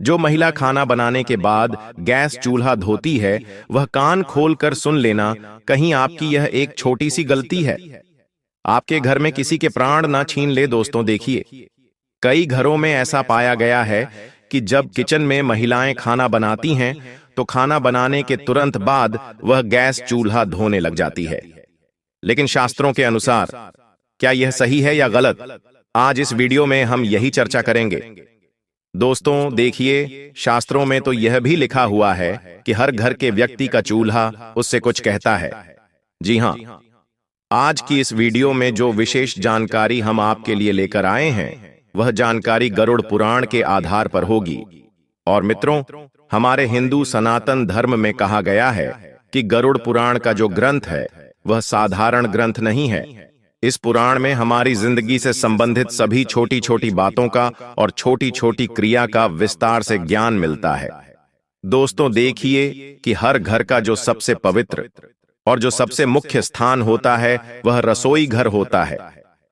जो महिला खाना बनाने के बाद गैस चूल्हा धोती है, वह कान खोलकर सुन लेना, कहीं आपकी यह एक छोटी सी गलती है आपके घर में किसी के प्राण ना छीन ले। दोस्तों देखिए, कई घरों में ऐसा पाया गया है कि जब किचन में महिलाएं खाना बनाती हैं तो खाना बनाने के तुरंत बाद वह गैस चूल्हा धोने लग जाती है। लेकिन शास्त्रों के अनुसार क्या यह सही है या गलत? आज इस वीडियो में हम यही चर्चा करेंगे। दोस्तों देखिए, शास्त्रों में तो यह भी लिखा हुआ है कि हर घर के व्यक्ति का चूल्हा उससे कुछ कहता है। जी हां, आज की इस वीडियो में जो विशेष जानकारी हम आपके लिए लेकर आए हैं, वह जानकारी गरुड़ पुराण के आधार पर होगी। और मित्रों, हमारे हिंदू सनातन धर्म में कहा गया है कि गरुड़ पुराण का जो ग्रंथ है वह साधारण ग्रंथ नहीं है। इस पुराण में हमारी जिंदगी से संबंधित सभी छोटी छोटी बातों का और छोटी छोटी क्रिया का विस्तार से ज्ञान मिलता है। दोस्तों देखिए कि हर घर का जो सबसे पवित्र और जो सबसे मुख्य स्थान होता है वह रसोई घर होता है।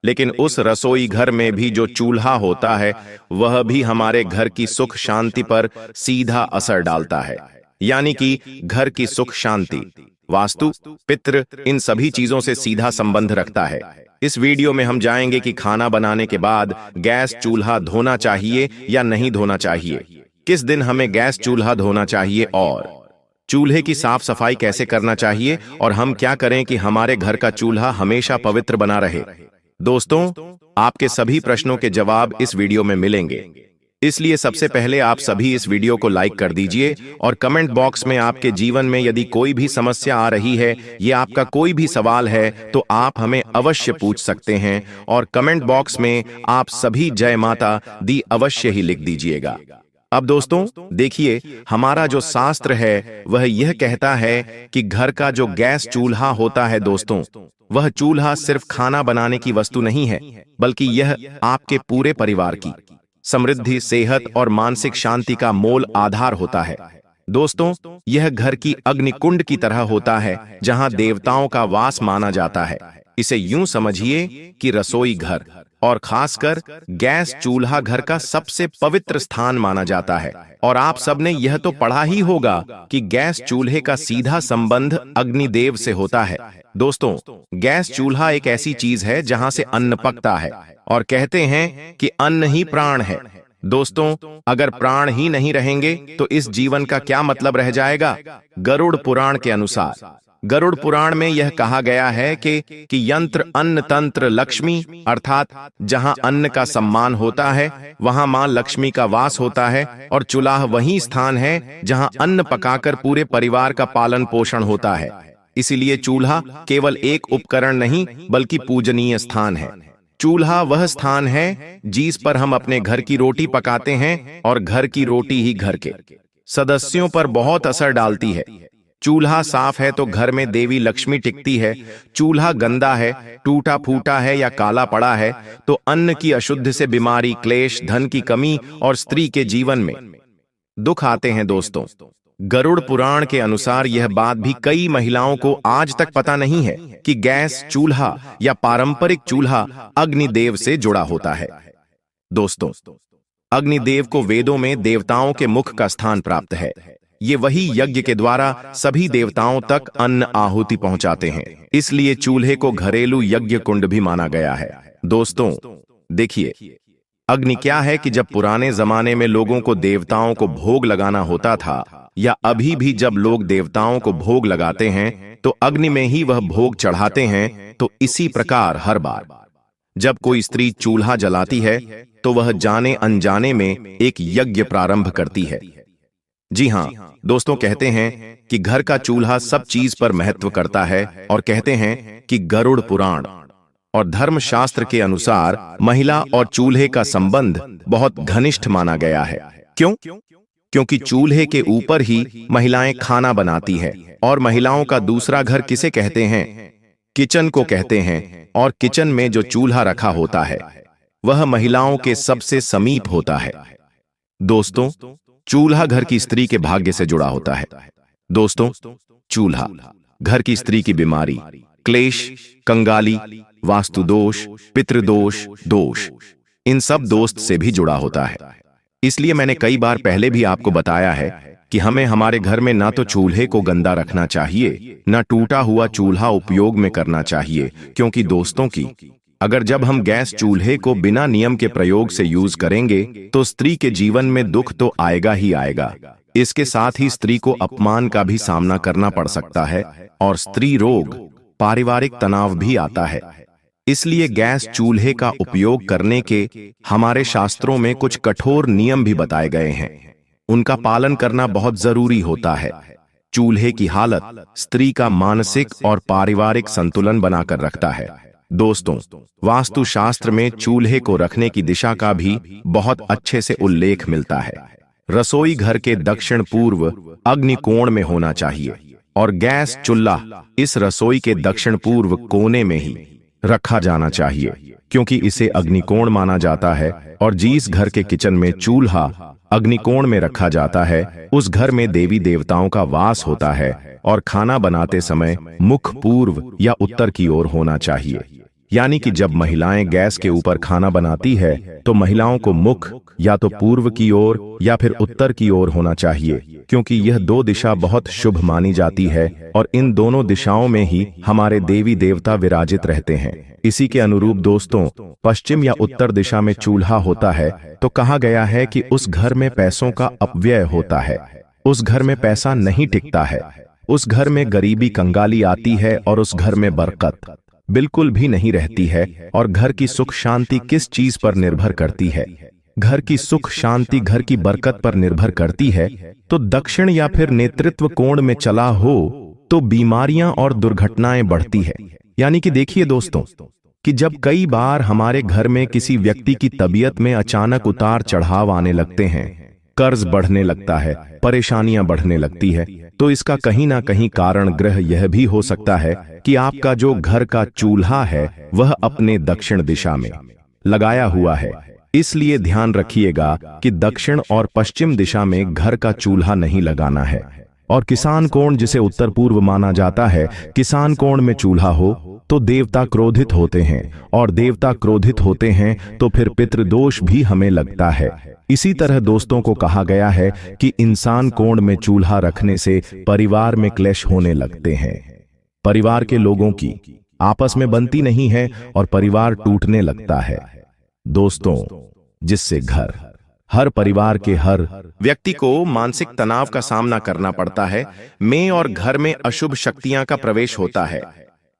लेकिन उस रसोई घर में भी जो चूल्हा होता है वह भी हमारे घर की सुख शांति पर सीधा असर डालता है। यानी कि घर की सुख शांति, वास्तु, पितृ, इन सभी चीजों से सीधा संबंध रखता है। इस वीडियो में हम जानेंगे कि खाना बनाने के बाद गैस चूल्हा धोना चाहिए या नहीं धोना चाहिए, किस दिन हमें गैस चूल्हा धोना चाहिए और चूल्हे की साफ सफाई कैसे करना चाहिए, और हम क्या करें कि हमारे घर का चूल्हा हमेशा पवित्र बना रहे। दोस्तों, आपके सभी प्रश्नों के जवाब इस वीडियो में मिलेंगे, इसलिए सबसे पहले आप सभी इस वीडियो को लाइक कर दीजिए और कमेंट बॉक्स में आपके जीवन में यदि कोई भी समस्या आ रही है या आपका कोई भी सवाल है तो आप हमें अवश्य पूछ सकते हैं, और कमेंट बॉक्स में आप सभी जय माता दी अवश्य ही लिख दीजिएगा। अब दोस्तों देखिए, हमारा जो शास्त्र है वह यह कहता है कि घर का जो गैस चूल्हा होता है दोस्तों, वह चूल्हा सिर्फ खाना बनाने की वस्तु नहीं है, बल्कि यह आपके पूरे परिवार की समृद्धि, सेहत और मानसिक शांति का मूल आधार होता है। दोस्तों, यह घर की अग्निकुंड की तरह होता है जहां देवताओं का वास माना जाता है। इसे यूं समझिए कि रसोई घर और खासकर गैस चूल्हा घर का सबसे पवित्र स्थान माना जाता है। और आप सबने यह तो पढ़ा ही होगा कि गैस चूल्हे का सीधा संबंध अग्निदेव से होता है। दोस्तों, गैस चूल्हा एक ऐसी चीज है जहां से अन्न पकता है, और कहते हैं कि अन्न ही प्राण है। दोस्तों, अगर प्राण ही नहीं रहेंगे तो इस जीवन का क्या मतलब रह जाएगा? गरुड़ पुराण के अनुसार, गरुड़ पुराण में यह कहा गया है कि यंत्र अन्न तंत्र लक्ष्मी, अर्थात जहां अन्न का सम्मान होता है वहां मां लक्ष्मी का वास होता है, और चूल्हा वही स्थान है जहां अन्न पकाकर पूरे परिवार का पालन पोषण होता है। इसीलिए चूल्हा केवल एक उपकरण नहीं बल्कि पूजनीय स्थान है। चूल्हा वह स्थान है जिस पर हम अपने घर की रोटी पकाते हैं, और घर की रोटी ही घर के सदस्यों पर बहुत असर डालती है। चूल्हा साफ है तो घर में देवी लक्ष्मी टिकती है। चूल्हा गंदा है, टूटा फूटा है या काला पड़ा है तो अन्न की अशुद्धि से बीमारी, क्लेश, धन की कमी और स्त्री के जीवन में दुख आते हैं। दोस्तों, गरुड़ पुराण के अनुसार यह बात भी कई महिलाओं को आज तक पता नहीं है कि गैस चूल्हा या पारंपरिक चूल्हा अग्निदेव से जुड़ा होता है। दोस्तों, अग्निदेव को वेदों में देवताओं के मुख का स्थान प्राप्त है। ये वही यज्ञ के द्वारा सभी देवताओं तक अन्न आहुति पहुंचाते हैं, इसलिए चूल्हे को घरेलू यज्ञ कुंड भी माना गया है। दोस्तों देखिए, अग्नि क्या है कि जब पुराने जमाने में लोगों को देवताओं को भोग लगाना होता था, या अभी भी जब लोग देवताओं को भोग लगाते हैं तो अग्नि में ही वह भोग चढ़ाते हैं। तो इसी प्रकार हर बार जब कोई स्त्री चूल्हा जलाती है तो वह जाने अनजाने में एक यज्ञ प्रारंभ करती है। जी हां दोस्तों, कहते हैं कि घर का चूल्हा सब चीज पर महत्व करता है, और कहते हैं कि गरुड़ पुराण और धर्मशास्त्र के अनुसार महिला और चूल्हे का संबंध बहुत घनिष्ठ माना गया है। क्यों? क्योंकि चूल्हे के ऊपर ही महिलाएं खाना बनाती हैं, और महिलाओं का दूसरा घर किसे कहते हैं? किचन को कहते हैं। और किचन में जो चूल्हा रखा होता है वह महिलाओं के सबसे समीप होता है। दोस्तों, चूल्हा घर की स्त्री के भाग्य से जुड़ा होता है। दोस्तों, चूल्हा घर की स्त्री की बीमारी, क्लेश, कंगाली, वास्तु दोष, पितृदोष, दोष, इन सब दोस्त से भी जुड़ा होता है। इसलिए मैंने कई बार पहले भी आपको बताया है कि हमें हमारे घर में ना तो चूल्हे को गंदा रखना चाहिए, ना टूटा हुआ चूल्हा उपयोग में करना चाहिए, क्योंकि दोस्तों की अगर जब हम गैस चूल्हे को बिना नियम के प्रयोग से यूज करेंगे तो स्त्री के जीवन में दुख तो आएगा ही आएगा। इसके साथ ही स्त्री को अपमान का भी सामना करना पड़ सकता है और स्त्री रोग, पारिवारिक तनाव भी आता है। इसलिए गैस चूल्हे का उपयोग करने के हमारे शास्त्रों में कुछ कठोर नियम भी बताए गए हैं। उनका पालन करना बहुत जरूरी होता है। चूल्हे की हालत स्त्री का मानसिक और पारिवारिक संतुलन बनाकर रखता है। दोस्तों, वास्तुशास्त्र में चूल्हे को रखने की दिशा का भी बहुत अच्छे से उल्लेख मिलता है। रसोई घर के दक्षिण पूर्व अग्निकोण में होना चाहिए और गैस चूल्हा इस रसोई के दक्षिण पूर्व कोने में ही रखा जाना चाहिए, क्योंकि इसे अग्निकोण माना जाता है और जिस घर के किचन में चूल्हा अग्निकोण में रखा जाता है उस घर में देवी देवताओं का वास होता है और खाना बनाते समय मुख पूर्व या उत्तर की ओर होना चाहिए। यानी कि जब महिलाएं गैस के ऊपर खाना बनाती है तो महिलाओं को मुख या तो पूर्व की ओर या फिर उत्तर की ओर होना चाहिए, क्योंकि यह दो दिशा बहुत शुभ मानी जाती है और इन दोनों दिशाओं में ही हमारे देवी देवता विराजित रहते हैं। इसी के अनुरूप दोस्तों, पश्चिम या उत्तर दिशा में चूल्हा होता है तो कहा गया है कि उस घर में पैसों का अपव्यय होता है, उस घर में पैसा नहीं टिकता है, उस घर में गरीबी कंगाली आती है और उस घर में बरकत बिल्कुल भी नहीं रहती है। और घर की सुख शांति किस चीज पर निर्भर करती है? घर की सुख शांति घर की बरकत पर निर्भर करती है। तो दक्षिण या फिर नेतृत्व कोण में चला हो तो बीमारियां और दुर्घटनाएं बढ़ती है। यानी कि देखिए दोस्तों कि जब कई बार हमारे घर में किसी व्यक्ति की तबीयत में अचानक उतार चढ़ाव आने लगते हैं, कर्ज बढ़ने लगता है, परेशानियां बढ़ने लगती है, तो इसका कहीं ना कहीं कारण ग्रह यह भी हो सकता है कि आपका जो घर का चूल्हा है वह अपने दक्षिण दिशा में लगाया हुआ है। इसलिए ध्यान रखिएगा कि दक्षिण और पश्चिम दिशा में घर का चूल्हा नहीं लगाना है। और किसान कोण जिसे उत्तर पूर्व माना जाता है, किसान कोण में चूल्हा हो तो देवता क्रोधित होते हैं और देवता क्रोधित होते हैं तो फिर पितृदोष भी हमें लगता है। इसी तरह दोस्तों को कहा गया है कि इंसान कोण में चूल्हा रखने से परिवार में क्लेश होने लगते हैं, परिवार के लोगों की आपस में बनती नहीं है और परिवार टूटने लगता है दोस्तों, जिससे हर परिवार के हर व्यक्ति को मानसिक तनाव का सामना करना पड़ता है में और घर में अशुभ शक्तियां का प्रवेश होता है।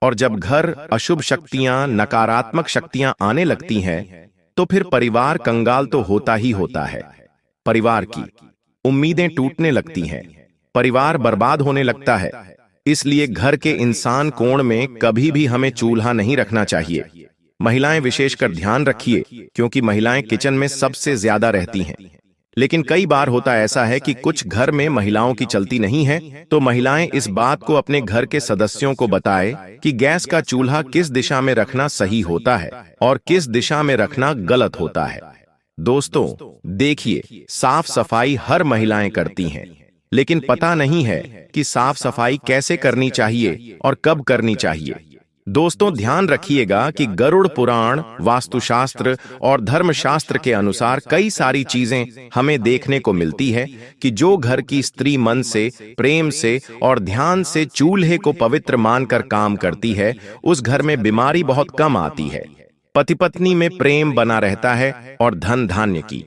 और जब घर अशुभ शक्तियां, नकारात्मक शक्तियां आने लगती हैं तो फिर परिवार कंगाल तो होता ही होता है। परिवार की उम्मीदें टूटने लगती हैं, परिवार बर्बाद होने लगता है। इसलिए घर के इंसान कोण में कभी भी हमें चूल्हा नहीं रखना चाहिए। महिलाएं विशेषकर ध्यान रखिए, क्योंकि महिलाएं किचन में सबसे ज्यादा रहती हैं। लेकिन कई बार होता ऐसा है कि कुछ घर में महिलाओं की चलती नहीं है, तो महिलाएं इस बात को अपने घर के सदस्यों को बताएं कि गैस का चूल्हा किस दिशा में रखना सही होता है और किस दिशा में रखना गलत होता है। दोस्तों देखिए, साफ सफाई हर महिलाएं करती हैं, लेकिन पता नहीं है कि साफ सफाई कैसे करनी चाहिए और कब करनी चाहिए। दोस्तों ध्यान रखिएगा कि गरुड़ पुराण, वास्तुशास्त्र और धर्मशास्त्र के अनुसार कई सारी चीजें हमें देखने को मिलती है कि जो घर की स्त्री मन से, प्रेम से और ध्यान से चूल्हे को पवित्र मानकर काम करती है, उस घर में बीमारी बहुत कम आती है, पति पत्नी में प्रेम बना रहता है और धन धान्य की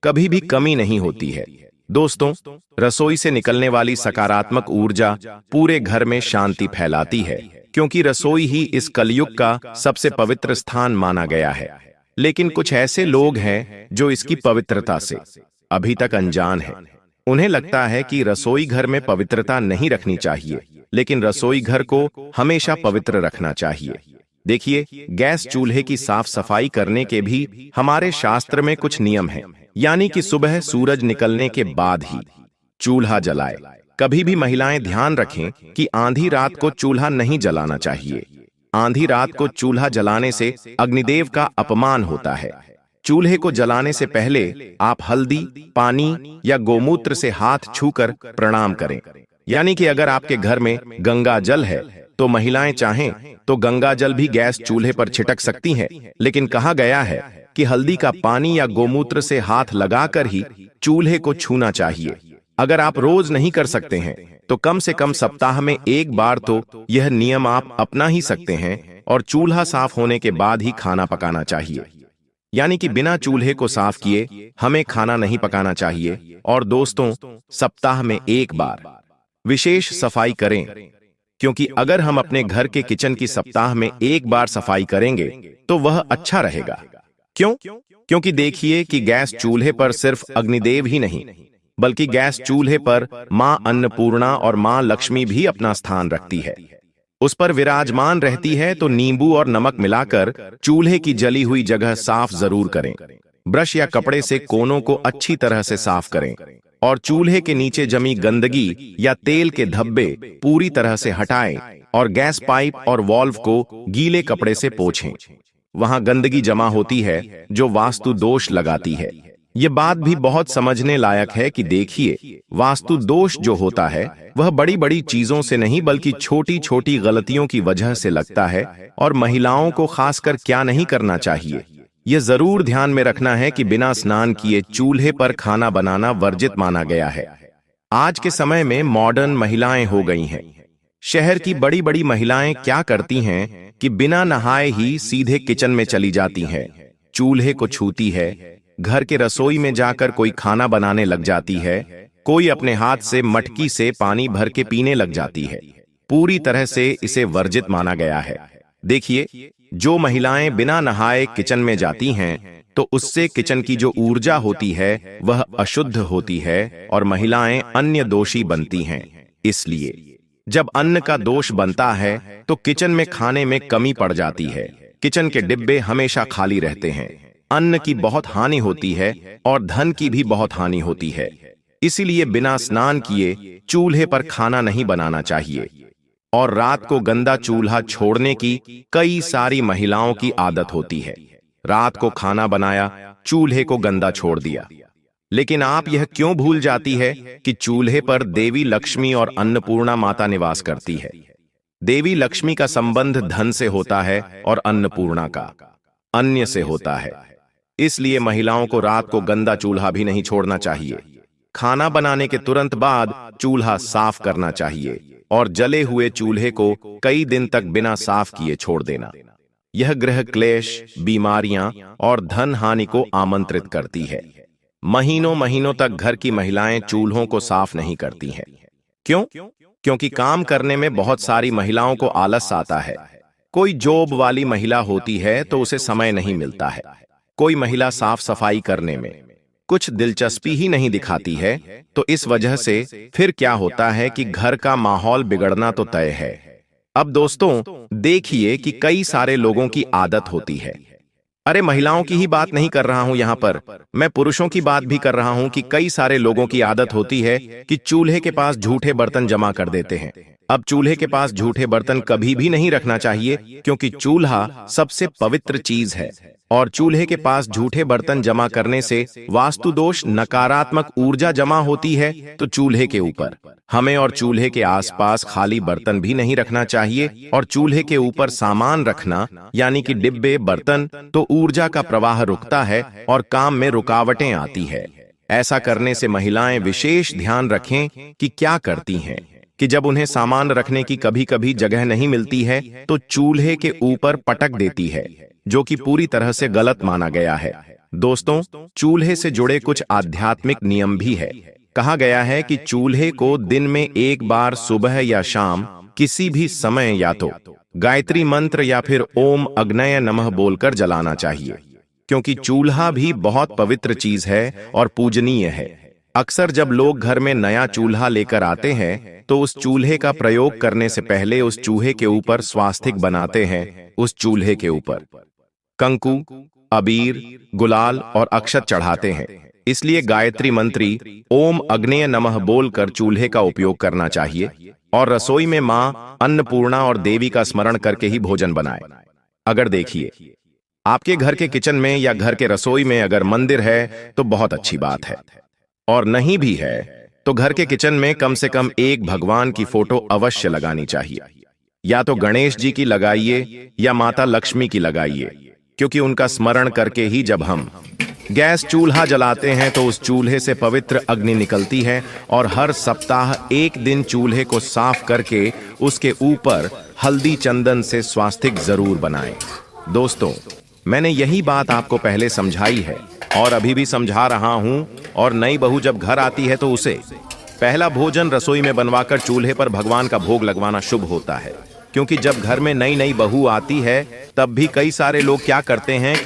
कभी भी कमी नहीं होती है। दोस्तों, रसोई से निकलने वाली सकारात्मक ऊर्जा पूरे घर में शांति फैलाती है, क्योंकि रसोई ही इस कलयुग का सबसे पवित्र स्थान माना गया है। लेकिन कुछ ऐसे लोग हैं जो इसकी पवित्रता से अभी तक अनजान हैं। उन्हें लगता है कि रसोई घर में पवित्रता नहीं रखनी चाहिए, लेकिन रसोई घर को हमेशा पवित्र रखना चाहिए। देखिए, गैस चूल्हे की साफ सफाई करने के भी हमारे शास्त्र में कुछ नियम हैं। यानी कि सुबह सूरज निकलने के बाद ही चूल्हा जलाए। कभी भी महिलाएं ध्यान रखें कि आधी रात को चूल्हा नहीं जलाना चाहिए। आधी रात को चूल्हा जलाने से अग्निदेव का अपमान होता है। चूल्हे को जलाने से पहले आप हल्दी, पानी या गोमूत्र से हाथ छूकर प्रणाम करें। यानी कि अगर आपके घर में गंगा जल है तो महिलाएं चाहें तो गंगा जल भी गैस चूल्हे पर छिटक सकती हैं, लेकिन कहा गया है कि हल्दी का पानी या गोमूत्र से हाथ लगाकर ही चूल्हे को छूना चाहिए। अगर आप रोज नहीं कर सकते हैं तो कम से कम सप्ताह में एक बार तो यह नियम आप अपना ही सकते हैं और चूल्हा साफ होने के बाद ही खाना पकाना चाहिए। यानी कि बिना चूल्हे को साफ किए हमें खाना नहीं पकाना चाहिए। और दोस्तों, सप्ताह में एक बार विशेष सफाई करें, क्योंकि अगर हम अपने घर के किचन की सप्ताह में एक बार सफाई करेंगे तो वह अच्छा रहेगा। क्यों? क्योंकि देखिए कि गैस चूल्हे पर सिर्फ अग्निदेव ही नहीं, बल्कि गैस चूल्हे पर मां अन्नपूर्णा और मां लक्ष्मी भी अपना स्थान रखती है। उस पर विराजमान रहती है। तो नींबू और नमक मिलाकर चूल्हे की जली हुई जगह साफ जरूर करें। ब्रश या कपड़े से कोनों को अच्छी तरह से साफ करें और चूल्हे के नीचे जमी गंदगी या तेल के धब्बे पूरी तरह से हटाएं और गैस पाइप और वाल्व को गीले कपड़े से पोंछें। वहां गंदगी जमा होती है जो वास्तु दोष लगाती है। ये बात भी बहुत समझने लायक है कि देखिए, वास्तु दोष जो होता है वह बड़ी बड़ी चीजों से नहीं बल्कि छोटी छोटी गलतियों की वजह से लगता है। और महिलाओं को खासकर क्या नहीं करना चाहिए, यह जरूर ध्यान में रखना है कि बिना स्नान किए चूल्हे पर खाना बनाना वर्जित माना गया है। आज के समय में मॉडर्न महिलाएं हो गई हैं। शहर की बड़ी बड़ी महिलाएं क्या करती हैं कि बिना नहाए ही सीधे किचन में चली जाती हैं, चूल्हे को छूती है, घर के रसोई में जाकर कोई खाना बनाने लग जाती है, कोई अपने हाथ से मटकी से पानी भर के पीने लग जाती है। पूरी तरह से इसे वर्जित माना गया है। देखिए, जो महिलाएं बिना नहाए किचन में जाती हैं तो उससे किचन की जो ऊर्जा होती है वह अशुद्ध होती है और महिलाएं अन्य दोषी बनती हैं। इसलिए जब अन्न का दोष बनता है तो किचन में खाने में कमी पड़ जाती है। किचन के डिब्बे हमेशा खाली रहते हैं। अन्न की बहुत हानि होती है और धन की भी बहुत हानि होती है। इसीलिए बिना स्नान किए चूल्हे पर खाना नहीं बनाना चाहिए। और रात को गंदा चूल्हा छोड़ने की कई सारी महिलाओं की आदत होती है। रात को खाना बनाया, चूल्हे को गंदा छोड़ दिया। लेकिन आप यह क्यों भूल जाती है कि चूल्हे पर देवी लक्ष्मी और अन्नपूर्णा माता निवास करती है। देवी लक्ष्मी का संबंध धन से होता है और अन्नपूर्णा का अन्य से होता है। इसलिए महिलाओं को रात को गंदा चूल्हा भी नहीं छोड़ना चाहिए। खाना बनाने के तुरंत बाद चूल्हा साफ करना चाहिए और जले हुए चूल्हे को कई दिन तक बिना साफ किए छोड़ देना। यह गृह क्लेश, बीमारियां और धन हानि को आमंत्रित करती है। महीनों महीनों तक घर की महिलाएं चूल्हों को साफ नहीं करती हैं। क्यों? क्योंकि काम करने में बहुत सारी महिलाओं को आलस आता है। कोई जॉब वाली महिला होती है तो उसे समय नहीं मिलता है। कोई महिला साफ सफाई करने में कुछ दिलचस्पी ही नहीं दिखाती है। तो इस वजह से फिर क्या होता है कि घर का माहौल बिगड़ना तो तय है। अब दोस्तों, देखिए कि कई सारे लोगों की आदत होती है। अरे, महिलाओं की ही बात नहीं कर रहा हूं यहां पर, मैं पुरुषों की बात भी कर रहा हूं कि कई सारे लोगों की आदत होती है कि चूल्हे के पास झूठे बर्तन जमा कर देते हैं। अब चूल्हे के पास झूठे बर्तन कभी भी नहीं रखना चाहिए, क्योंकि चूल्हा सबसे पवित्र चीज है और चूल्हे के पास झूठे बर्तन जमा करने से वास्तु दोष, नकारात्मक ऊर्जा जमा होती है। तो चूल्हे के ऊपर हमें और चूल्हे के आसपास खाली बर्तन भी नहीं रखना चाहिए। और चूल्हे के ऊपर सामान रखना यानी कि डिब्बे, बर्तन, तो ऊर्जा का प्रवाह रुकता है और काम में रुकावटें आती है। ऐसा करने से महिलाएं विशेष ध्यान रखें कि क्या करती हैं कि जब उन्हें सामान रखने की कभी कभी जगह नहीं मिलती है तो चूल्हे के ऊपर पटक देती है, जो कि पूरी तरह से गलत माना गया है। दोस्तों, चूल्हे से जुड़े कुछ आध्यात्मिक नियम भी है। कहा गया है कि चूल्हे को दिन में एक बार सुबह या शाम किसी भी समय या तो गायत्री मंत्र या फिर ओम अग्नये नमः बोलकर जलाना चाहिए, क्योंकि चूल्हा भी बहुत पवित्र चीज है और पूजनीय है। अक्सर जब लोग घर में नया चूल्हा लेकर आते हैं तो उस चूल्हे का प्रयोग करने से पहले उस चूल्हे के ऊपर स्वास्तिक बनाते हैं। उस चूल्हे के ऊपर कंकु, अबीर, गुलाल और अक्षत चढ़ाते हैं। इसलिए गायत्री मंत्री ओम अग्नेय नमः बोलकर चूल्हे का उपयोग करना चाहिए और रसोई में मां अन्नपूर्णा और देवी का स्मरण करके ही भोजन बनाए। अगर देखिए, आपके घर के किचन में या घर के रसोई में अगर मंदिर है तो बहुत अच्छी बात है, और नहीं भी है तो घर के किचन में कम से कम एक भगवान की फोटो अवश्य लगानी चाहिए। या तो गणेश जी की लगाइए या माता लक्ष्मी की लगाइए। क्योंकि उनका स्मरण करके ही जब हम गैस चूल्हा जलाते हैं तो उस चूल्हे से पवित्र अग्नि निकलती है, और हर सप्ताह एक दिन चूल्हे को साफ करके उसके ऊपर हल्दी चंदन से स्वास्तिक जरूर बनाएं। दोस्तों, मैंने यही बात आपको पहले समझाई है और अभी भी समझा रहा हूं। और नई बहू जब घर आती है तो उसे पहला भोजन रसोई में बनवाकर चूल्हे पर भगवान का भोग लगवाना शुभ होता है, क्योंकि जब घर में नई नई बहू आती है तब भी कई सारे लोग क्या करते हैं कि